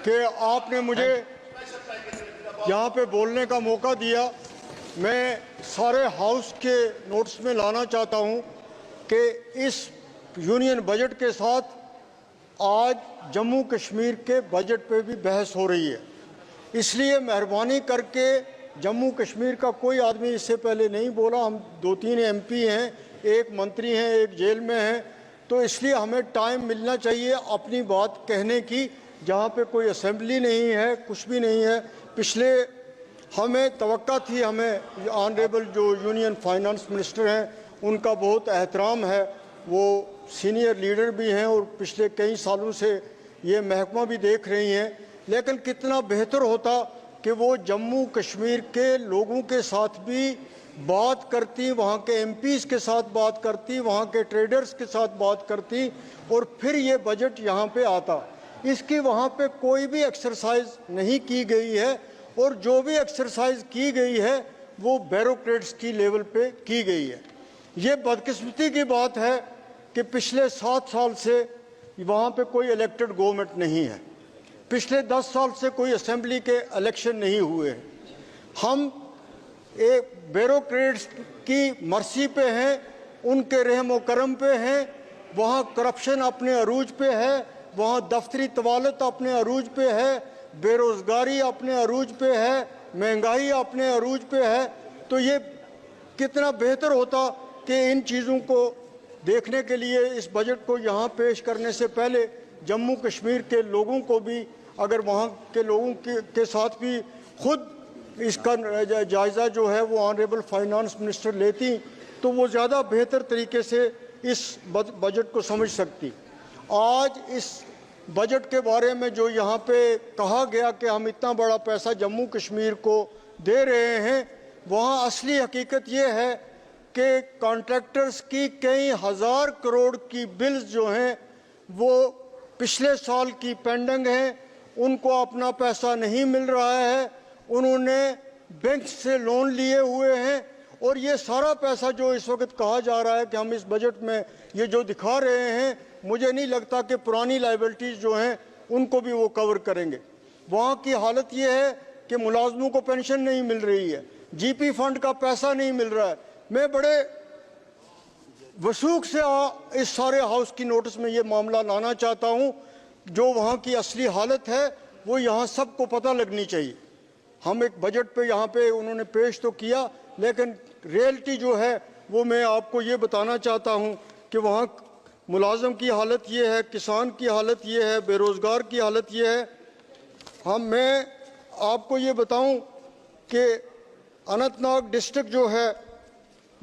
कि आपने मुझे यहाँ पे बोलने का मौका दिया। मैं सारे हाउस के नोट्स में लाना चाहता हूँ कि इस यूनियन बजट के साथ आज जम्मू कश्मीर के बजट पे भी बहस हो रही है। इसलिए मेहरबानी करके जम्मू कश्मीर का कोई आदमी इससे पहले नहीं बोला। हम 2-3 एमपी हैं, एक मंत्री हैं, एक जेल में हैं, तो इसलिए हमें टाइम मिलना चाहिए अपनी बात कहने की। जहाँ पे कोई असेंबली नहीं है, कुछ भी नहीं है। पिछले हमें तवक्का थी, हमें ऑनरेबल जो यूनियन फाइनेंस मिनिस्टर हैं उनका बहुत एहतराम है, वो सीनियर लीडर भी हैं और पिछले कई सालों से ये महकमा भी देख रही हैं। लेकिन कितना बेहतर होता कि वो जम्मू कश्मीर के लोगों के साथ भी बात करती, वहाँ के एमपीज़ के साथ बात करती, वहाँ के ट्रेडर्स के साथ बात करती और फिर ये बजट यहाँ पे आता। इसकी वहाँ पे कोई भी एक्सरसाइज नहीं की गई है और जो भी एक्सरसाइज की गई है वो ब्यूरोक्रेट्स की लेवल पे की गई है। ये बदकिस्मती की बात है कि पिछले 7 साल से वहाँ पे कोई इलेक्टेड गवर्नमेंट नहीं है। पिछले 10 साल से कोई असेंबली के इलेक्शन नहीं हुए हैं। हम एक ब्यूरोक्रेट्स की मर्जी पे हैं, उनके रहम करम पे हैं। वहाँ करप्शन अपने अरूज पे है, वहाँ दफ्तरी तवालत अपने अरूज पे है, बेरोज़गारी अपने अरूज पे है, महंगाई अपने अरूज पे है। तो ये कितना बेहतर होता कि इन चीज़ों को देखने के लिए इस बजट को यहाँ पेश करने से पहले जम्मू कश्मीर के लोगों को भी, अगर वहाँ के लोगों के साथ भी खुद इसका जायज़ा जो है वो ऑनरेबल फाइनेंस मिनिस्टर लेती तो वो ज़्यादा बेहतर तरीके से इस बजट को समझ सकती। आज इस बजट के बारे में जो यहाँ पे कहा गया कि हम इतना बड़ा पैसा जम्मू कश्मीर को दे रहे हैं, वहाँ असली हकीकत ये है कि कॉन्ट्रैक्टर्स की कई हज़ार करोड़ की बिल्स जो हैं वो पिछले साल की पेंडिंग हैं, उनको अपना पैसा नहीं मिल रहा है, उन्होंने बैंक से लोन लिए हुए हैं और ये सारा पैसा जो इस वक्त कहा जा रहा है कि हम इस बजट में ये जो दिखा रहे हैं, मुझे नहीं लगता कि पुरानी लायबिलिटीज़ जो हैं उनको भी वो कवर करेंगे। वहाँ की हालत ये है कि मुलाजमों को पेंशन नहीं मिल रही है, जीपी फंड का पैसा नहीं मिल रहा है। मैं बड़े वसूख से इस सारे हाउस की नोटिस में ये मामला लाना चाहता हूँ। जो वहाँ की असली हालत है वो यहाँ सबको पता लगनी चाहिए। हम एक बजट पे यहाँ पे उन्होंने पेश तो किया, लेकिन रियलिटी जो है वो मैं आपको ये बताना चाहता हूँ कि वहाँ मुलाजम की हालत ये है, किसान की हालत ये है, बेरोज़गार की हालत ये है। मैं आपको ये बताऊँ कि अनंतनाग डिस्ट्रिक्ट जो है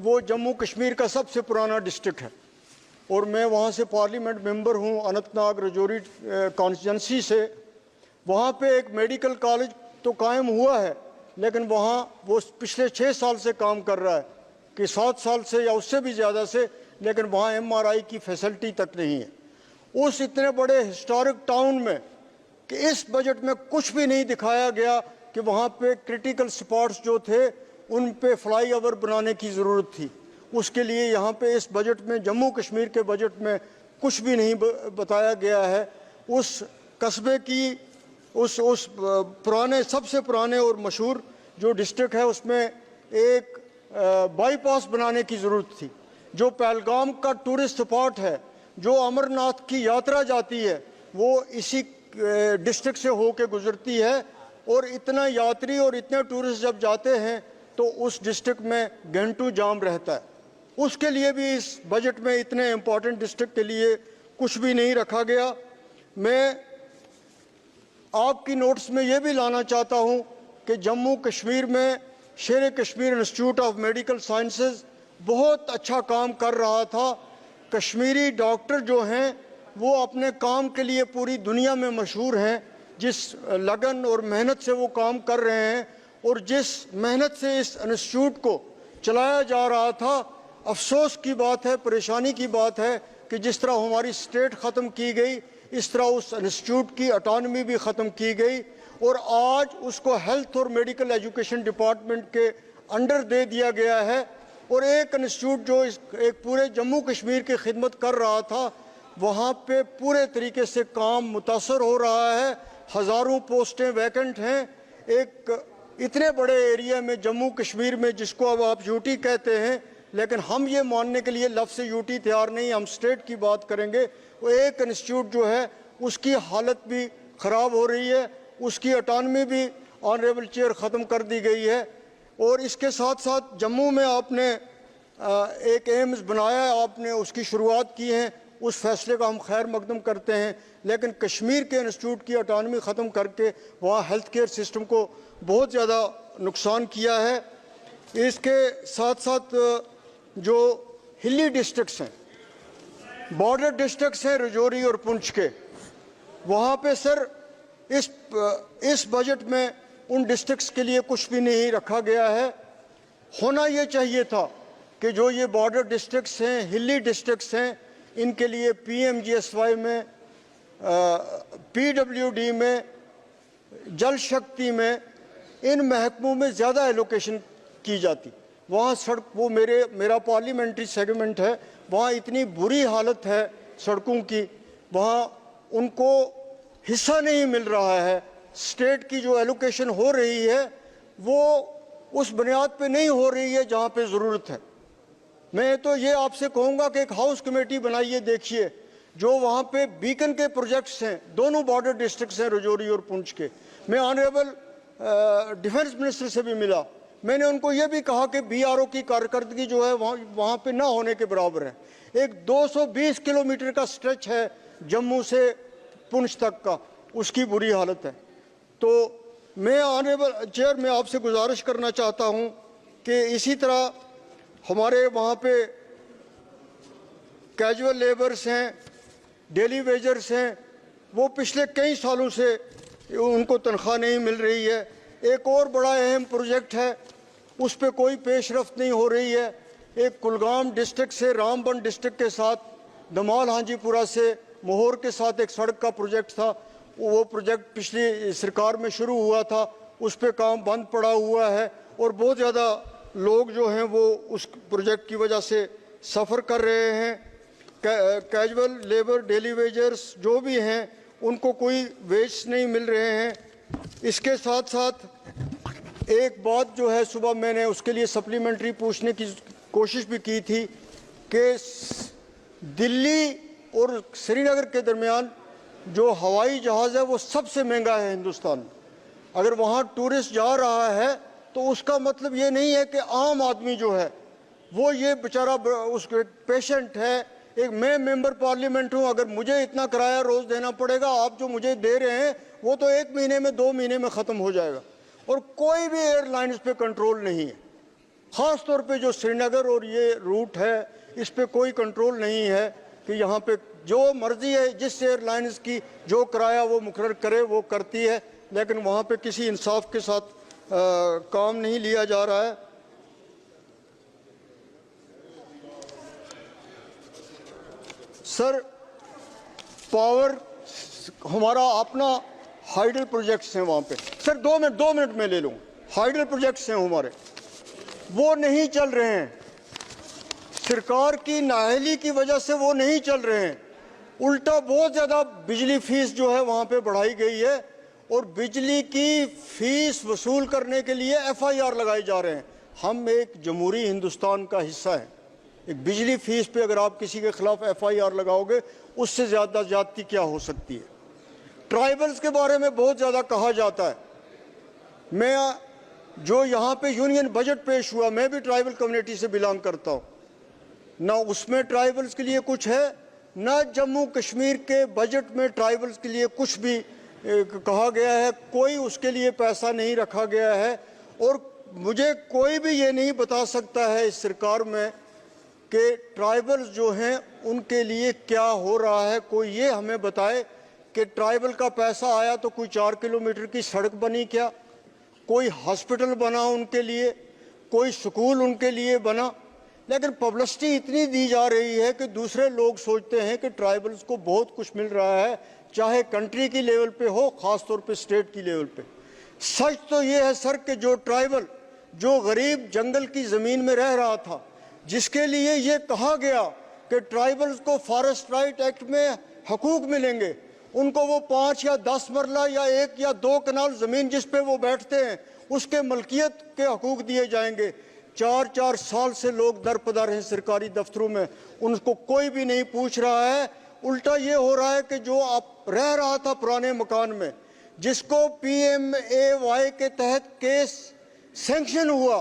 वो जम्मू कश्मीर का सबसे पुराना डिस्ट्रिक्ट है और मैं वहाँ से पार्लियामेंट मेंबर हूँ, अनंतनाग रजौरी कॉन्स्टिट्यूंसी से। वहाँ पे एक मेडिकल कॉलेज तो कायम हुआ है, लेकिन वहाँ वो पिछले 6 साल से काम कर रहा है कि 7 साल से या उससे भी ज़्यादा से, लेकिन वहाँ MRI की फैसिलिटी तक नहीं है। उस इतने बड़े हिस्टोरिक टाउन में कि इस बजट में कुछ भी नहीं दिखाया गया कि वहाँ पे क्रिटिकल स्पॉट्स जो थे उन पे फ्लाईओवर बनाने की ज़रूरत थी। उसके लिए यहाँ पे इस बजट में, जम्मू कश्मीर के बजट में कुछ भी नहीं बताया गया है। उस कस्बे की उस पुराने, सबसे पुराने और मशहूर जो डिस्ट्रिक्ट है उसमें एक बाईपास बनाने की ज़रूरत थी। जो पहलगाम का टूरिस्ट स्पॉट है, जो अमरनाथ की यात्रा जाती है, वो इसी डिस्ट्रिक्ट से होके गुजरती है और इतना यात्री और इतने टूरिस्ट जब जाते हैं तो उस डिस्ट्रिक्ट में घंटों जाम रहता है। उसके लिए भी इस बजट में इतने इम्पोर्टेंट डिस्ट्रिक्ट के लिए कुछ भी नहीं रखा गया। मैं आपकी नोट्स में ये भी लाना चाहता हूँ कि जम्मू कश्मीर में शेर Kashmir institute of medical sciences बहुत अच्छा काम कर रहा था। कश्मीरी डॉक्टर जो हैं वो अपने काम के लिए पूरी दुनिया में मशहूर हैं। जिस लगन और मेहनत से वो काम कर रहे हैं और जिस मेहनत से इस इंस्टीट्यूट को चलाया जा रहा था, अफसोस की बात है, परेशानी की बात है कि जिस तरह हमारी स्टेट ख़त्म की गई, इस तरह उस इंस्टीट्यूट की ऑटोनॉमी भी ख़त्म की गई और आज उसको हेल्थ और मेडिकल एजुकेशन डिपार्टमेंट के अंडर दे दिया गया है। और एक इंस्टीट्यूट जो एक पूरे जम्मू कश्मीर की खिदमत कर रहा था, वहाँ पे पूरे तरीके से काम मुतासर हो रहा है। हज़ारों पोस्टें वैकेंट हैं एक इतने बड़े एरिया में, जम्मू कश्मीर में, जिसको अब आप यूटी कहते हैं, लेकिन हम ये मानने के लिए लफ्ज़ यूटी तैयार नहीं, हम स्टेट की बात करेंगे। वो एक इंस्टीट्यूट जो है उसकी हालत भी ख़राब हो रही है, उसकी ऑटोनॉमी भी ऑनरेबल चेयर ख़त्म कर दी गई है। और इसके साथ साथ जम्मू में आपने एक एम्स बनाया है, आपने उसकी शुरुआत की है, उस फैसले का हम खैर मकदम करते हैं। लेकिन कश्मीर के इंस्टीट्यूट की ऑटोनॉमी ख़त्म करके वहाँ हेल्थ केयर सिस्टम को बहुत ज़्यादा नुकसान किया है। इसके साथ साथ जो हिली डिस्ट्रिक्ट्स हैं, बॉर्डर डिस्ट्रिक्ट्स हैं रजौरी और पुंछ के, वहाँ पे सर इस बजट में उन डिस्ट्रिक्ट्स के लिए कुछ भी नहीं रखा गया है। होना ये चाहिए था कि जो ये बॉर्डर डिस्ट्रिक्ट्स हैं, हिली डिस्ट्रिक्ट्स हैं, इनके लिए PMGSY में, PWD में, जल शक्ति में, इन महकमों में ज़्यादा एलोकेशन की जाती। वहाँ सड़क, वो मेरा पार्लियामेंट्री सेगमेंट है, वहाँ इतनी बुरी हालत है सड़कों की, वहाँ उनको हिस्सा नहीं मिल रहा है। स्टेट की जो एलोकेशन हो रही है वो उस बुनियाद पे नहीं हो रही है जहाँ पे ज़रूरत है। मैं तो ये आपसे कहूँगा कि एक हाउस कमेटी बनाइए, देखिए जो वहाँ पे बीकन के प्रोजेक्ट्स हैं, दोनों बॉर्डर डिस्ट्रिक्ट्स हैं रजौरी और पुंछ के। मैं ऑनरेबल डिफेंस मिनिस्टर से भी मिला, मैंने उनको ये भी कहा कि BRO की कारकर्दगी जो है वहाँ पे ना होने के बराबर है। एक 220 किलोमीटर का स्ट्रेच है जम्मू से पुंछ तक का, उसकी बुरी हालत है। तो मैं ऑनरेबल चेयर में आपसे गुजारिश करना चाहता हूँ कि इसी तरह हमारे वहाँ पे कैजुअल लेबर्स हैं, डेली वेजर्स हैं, वो पिछले कई सालों से उनको तनख्वाह नहीं मिल रही है। एक और बड़ा अहम प्रोजेक्ट है, उस पर कोई पेशरफ्त नहीं हो रही है। एक कुलगाम डिस्ट्रिक्ट से रामबन डिस्ट्रिक्ट के साथ, दमाल हाजीपुरा से मोहर के साथ एक सड़क का प्रोजेक्ट था, वो प्रोजेक्ट पिछली सरकार में शुरू हुआ था, उस पर काम बंद पड़ा हुआ है और बहुत ज़्यादा लोग जो हैं वो उस प्रोजेक्ट की वजह से सफ़र कर रहे हैं। कैजुअल लेबर, डेली वेजर्स जो भी हैं, उनको कोई वेज नहीं मिल रहे हैं। इसके साथ साथ एक बात जो है, सुबह मैंने उसके लिए सप्लीमेंट्री पूछने की कोशिश भी की थी कि दिल्ली और श्रीनगर के दरमियान जो हवाई जहाज़ है वो सबसे महंगा है हिंदुस्तान में। अगर वहाँ टूरिस्ट जा रहा है तो उसका मतलब ये नहीं है कि आम आदमी जो है वो ये बेचारा उसके पेशेंट है। एक मैं मेंबर पार्लियामेंट हूँ, अगर मुझे इतना किराया रोज़ देना पड़ेगा, आप जो मुझे दे रहे हैं वो तो 1 महीने में 2 महीने में ख़त्म हो जाएगा। और कोई भी एयरलाइंस पे कंट्रोल नहीं है, ख़ास तौर पे जो श्रीनगर और ये रूट है इस पे कोई कंट्रोल नहीं है कि यहाँ पे जो मर्जी है जिस एयरलाइंस की जो किराया वो मुकर्रर करे वो करती है, लेकिन वहाँ पे किसी इंसाफ के साथ काम नहीं लिया जा रहा है। सर, पावर हमारा अपना हाइडल प्रोजेक्ट्स हैं वहाँ पे, सर 2 मिनट में ले लूँ, हाइडल प्रोजेक्ट्स हैं हमारे, वो नहीं चल रहे हैं। सरकार की नाअहली की वजह से वो नहीं चल रहे हैं। उल्टा बहुत ज़्यादा बिजली फीस जो है वहाँ पे बढ़ाई गई है और बिजली की फीस वसूल करने के लिए FIR लगाए जा रहे हैं। हम एक जमहूरी हिंदुस्तान का हिस्सा हैं। एक बिजली फीस पे अगर आप किसी के खिलाफ FIR लगाओगे, उससे ज़्यादा ज़्यादती क्या हो सकती है। ट्राइबल्स के बारे में बहुत ज़्यादा कहा जाता है। मैं जो यहाँ पे यूनियन बजट पेश हुआ, मैं भी ट्राइबल कम्युनिटी से बिलोंग करता हूँ, ना उसमें ट्राइबल्स के लिए कुछ है, ना जम्मू कश्मीर के बजट में ट्राइबल्स के लिए कुछ भी कहा गया है, कोई उसके लिए पैसा नहीं रखा गया है। और मुझे कोई भी ये नहीं बता सकता है इस सरकार में कि ट्राइबल्स जो हैं उनके लिए क्या हो रहा है। कोई ये हमें बताए कि ट्राइबल का पैसा आया तो कोई 4 किलोमीटर की सड़क बनी क्या, कोई हॉस्पिटल बना उनके लिए, कोई स्कूल उनके लिए बना। लेकिन पब्लिसिटी इतनी दी जा रही है कि दूसरे लोग सोचते हैं कि ट्राइबल्स को बहुत कुछ मिल रहा है, चाहे कंट्री की लेवल पे हो, ख़ास तौर पे स्टेट की लेवल पे। सच तो ये है सर कि जो ट्राइबल, जो गरीब जंगल की ज़मीन में रह रहा था, जिसके लिए ये कहा गया कि ट्राइबल्स को फॉरेस्ट राइट एक्ट में हकूक़ मिलेंगे, उनको वो 5 या 10 मरला या 1 या 2 कनाल ज़मीन जिस पे वो बैठते हैं उसके मलकियत के हकूक़ दिए जाएंगे। 4-4 साल से लोग दरपदर हैं सरकारी दफ्तरों में, उनको कोई भी नहीं पूछ रहा है। उल्टा ये हो रहा है कि जो आप रह रहा था पुराने मकान में, जिसको PMAY के तहत केस सैंक्शन हुआ,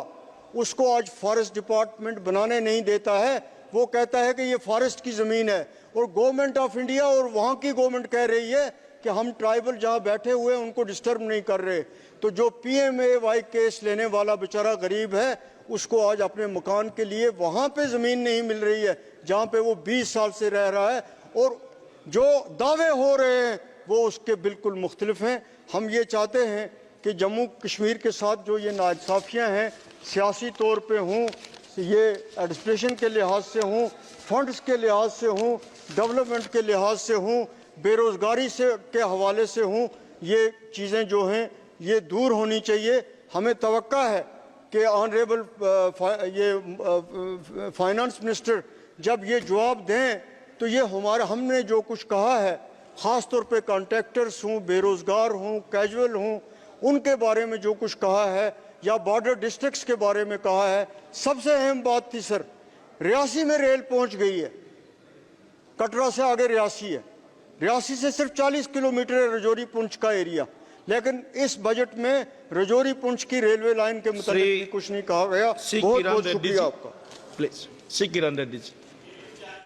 उसको आज फॉरेस्ट डिपार्टमेंट बनाने नहीं देता है। वो कहता है कि ये फॉरेस्ट की ज़मीन है, और गवर्नमेंट ऑफ इंडिया और वहाँ की गवर्नमेंट कह रही है कि हम ट्राइबल जहाँ बैठे हुए हैं उनको डिस्टर्ब नहीं कर रहे। तो जो PMAY केस लेने वाला बेचारा गरीब है, उसको आज अपने मकान के लिए वहाँ पे ज़मीन नहीं मिल रही है जहाँ पे वो 20 साल से रह रहा है, और जो दावे हो रहे हैं वो उसके बिल्कुल मुख्तलिफ हैं। हम ये चाहते हैं कि जम्मू कश्मीर के साथ जो ये नाइंसाफ़ियाँ हैं, सियासी तौर पे हों, ये एडमिनिस्ट्रेशन के लिहाज से हों, फंड्स के लिहाज से हों, डेवलपमेंट के लिहाज से हों, बेरोज़गारी से के हवाले से हों, ये चीज़ें जो हैं ये दूर होनी चाहिए। हमें तवक्का है कि ऑनरेबल फाइनेंस मिनिस्टर जब ये जवाब दें तो ये हमने जो कुछ कहा है, ख़ास तौर पे कॉन्ट्रैक्टर्स हों, बेरोज़गार हों, कैजुअल हों, उनके बारे में जो कुछ कहा है, या बॉर्डर डिस्ट्रिक्ट्स के बारे में कहा है। सबसे अहम बात थी सर, रियासी में रेल पहुंच गई है, कटरा से आगे रियासी है, रियासी से सिर्फ 40 किलोमीटर है रजौरी पुंछ का एरिया, लेकिन इस बजट में रजौरी पुंछ की रेलवे लाइन के मुताबिक कुछ नहीं कहा गया। बहुत बहुत शुक्रिया आपका। प्लीज, श्री किरण रेड्डी जी।